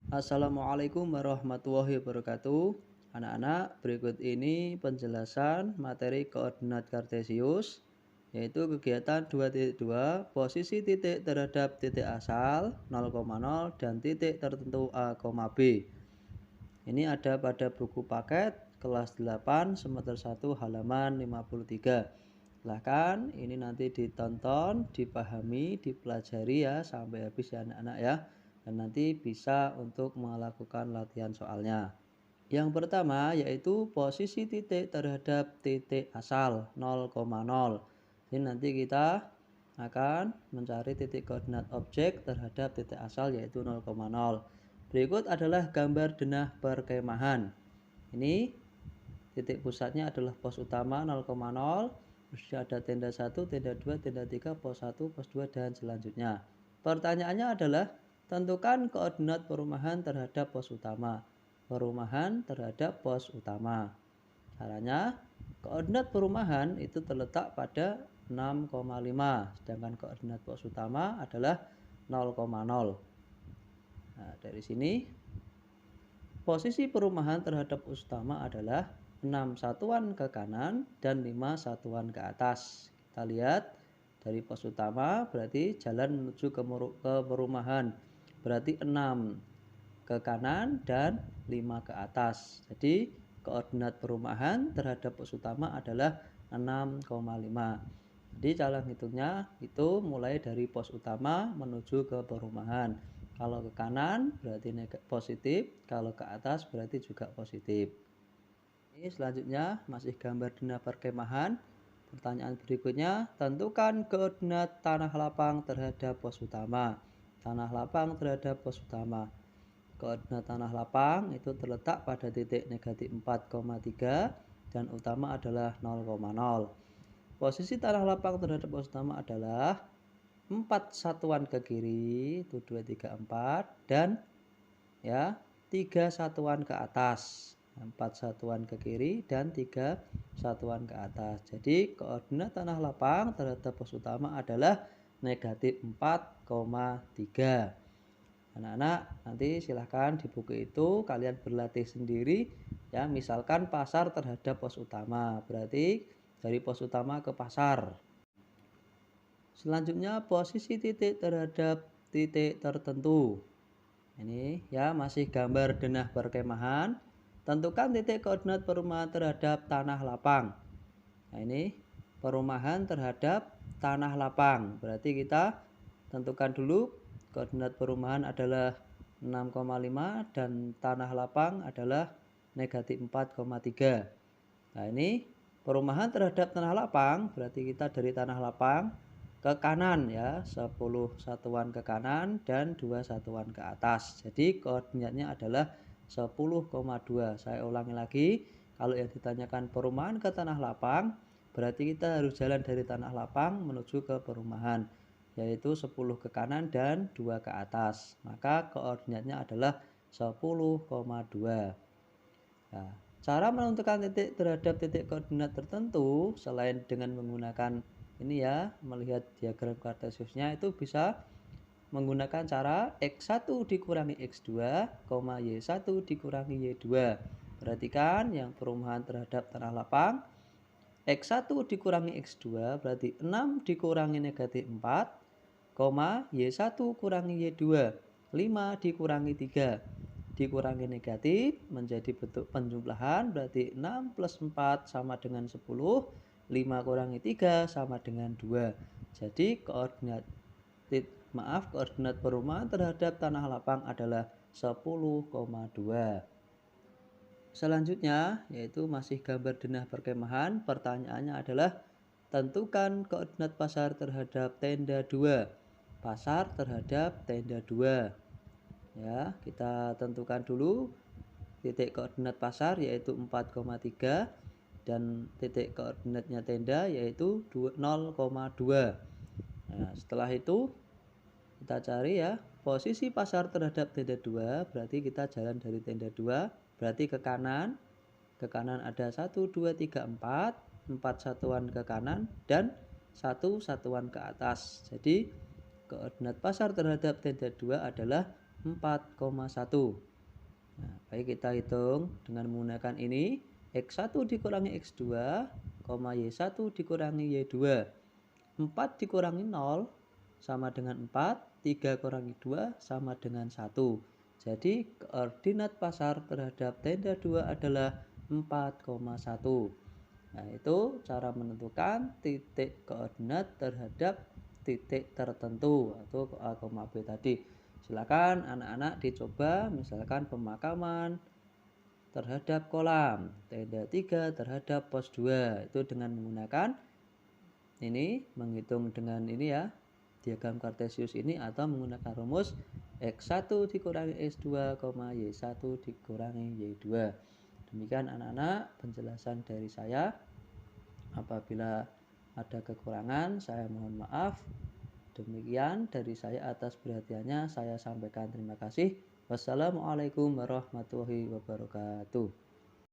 Assalamualaikum warahmatullahi wabarakatuh. Anak-anak, berikut ini penjelasan materi koordinat kartesius, yaitu kegiatan 2.2, posisi titik terhadap titik asal 0,0 dan titik tertentu A, B. Ini ada pada buku paket kelas 8 semester 1 halaman 53. Silahkan ini nanti ditonton, dipahami, dipelajari ya sampai habis ya anak-anak ya. Dan nanti bisa untuk melakukan latihan soalnya. Yang pertama yaitu posisi titik terhadap titik asal 0,0. Jadi nanti kita akan mencari titik koordinat objek terhadap titik asal yaitu 0,0. Berikut adalah gambar denah perkemahan. Ini titik pusatnya adalah pos utama 0,0. Terus ada tenda 1, tenda 2, tenda 3, pos 1, pos 2 dan selanjutnya. Pertanyaannya adalah tentukan koordinat perumahan terhadap pos utama. Perumahan terhadap pos utama. Caranya, koordinat perumahan itu terletak pada 6,5, sedangkan koordinat pos utama adalah 0,0. Nah, dari sini posisi perumahan terhadap pos utama adalah 6 satuan ke kanan dan 5 satuan ke atas. Kita lihat dari pos utama berarti jalan menuju ke perumahan. Berarti 6 ke kanan dan 5 ke atas. Jadi koordinat perumahan terhadap pos utama adalah 6,5. Jadi cara hitungnya itu mulai dari pos utama menuju ke perumahan. Kalau ke kanan berarti positif, kalau ke atas berarti juga positif. Ini selanjutnya masih gambar denah perkemahan. Pertanyaan berikutnya, tentukan koordinat tanah lapang terhadap pos utama. Tanah lapang terhadap pos utama. Koordinat tanah lapang itu terletak pada titik negatif 4,3 dan utama adalah 0,0. Posisi tanah lapang terhadap pos utama adalah 4 satuan ke kiri, itu 2, 3, 4, dan ya 3 satuan ke atas. 4 satuan ke kiri dan 3 satuan ke atas. Jadi koordinat tanah lapang terhadap pos utama adalah negatif 4,3. Anak-anak, nanti silahkan di buku itu kalian berlatih sendiri ya, misalkan pasar terhadap pos utama. Berarti dari pos utama ke pasar. Selanjutnya posisi titik terhadap titik tertentu. Ini ya masih gambar denah perkemahan. Tentukan titik koordinat perumahan terhadap tanah lapang. Nah ini perumahan terhadap tanah lapang. Berarti kita tentukan dulu koordinat perumahan adalah 6,5 dan tanah lapang adalah negatif 4,3. Nah ini perumahan terhadap tanah lapang berarti kita dari tanah lapang ke kanan ya, 10 satuan ke kanan dan 2 satuan ke atas. Jadi koordinatnya adalah 10,2. Saya ulangi lagi, kalau yang ditanyakan perumahan ke tanah lapang berarti kita harus jalan dari tanah lapang menuju ke perumahan, yaitu 10 ke kanan dan 2 ke atas. Maka koordinatnya adalah 10,2. Nah, cara menentukan titik terhadap titik koordinat tertentu selain dengan menggunakan ini ya, melihat diagram kartesiusnya itu bisa menggunakan cara X1 dikurangi X2, Y1 dikurangi Y2. Perhatikan yang perumahan terhadap tanah lapang. X1 dikurangi X2 berarti 6 dikurangi negatif 4, Y1 kurangi Y2, 5 dikurangi 3. Dikurangi negatif menjadi bentuk penjumlahan berarti 6 plus 4 sama dengan 10, 5 kurangi 3 sama dengan 2. Jadi koordinat perumahan terhadap tanah lapang adalah 10,2. Selanjutnya yaitu masih gambar denah perkemahan. Pertanyaannya adalah tentukan koordinat pasar terhadap tenda 2. Pasar terhadap tenda 2. Ya, kita tentukan dulu titik koordinat pasar yaitu 4,3 dan titik koordinatnya tenda yaitu 0,2. Nah, setelah itu kita cari ya posisi pasar terhadap tenda 2, berarti kita jalan dari tenda 2, berarti ke kanan ada 1, 2, 3, 4, 4 satuan ke kanan dan 1 satuan ke atas. Jadi koordinat pasar terhadap tenda 2 adalah 4,1. Nah, baik kita hitung dengan menggunakan ini. X1 dikurangi X2, Y1 dikurangi Y2. 4 dikurangi 0 sama dengan 4, 3 kurangi 2 sama dengan 1. Jadi koordinat pasar terhadap tenda 2 adalah 4,1. Nah, itu cara menentukan titik koordinat terhadap titik tertentu atau A, B tadi. Silakan anak-anak dicoba, misalkan pemakaman terhadap kolam, tenda 3 terhadap pos 2. Itu dengan menggunakan ini, menghitung dengan ini ya, diagram kartesius ini, atau menggunakan rumus X1 dikurangi X2, Y1 dikurangi Y2. Demikian anak-anak penjelasan dari saya. Apabila ada kekurangan, saya mohon maaf. Demikian dari saya, atas perhatiannya saya sampaikan terima kasih. Wassalamualaikum warahmatullahi wabarakatuh.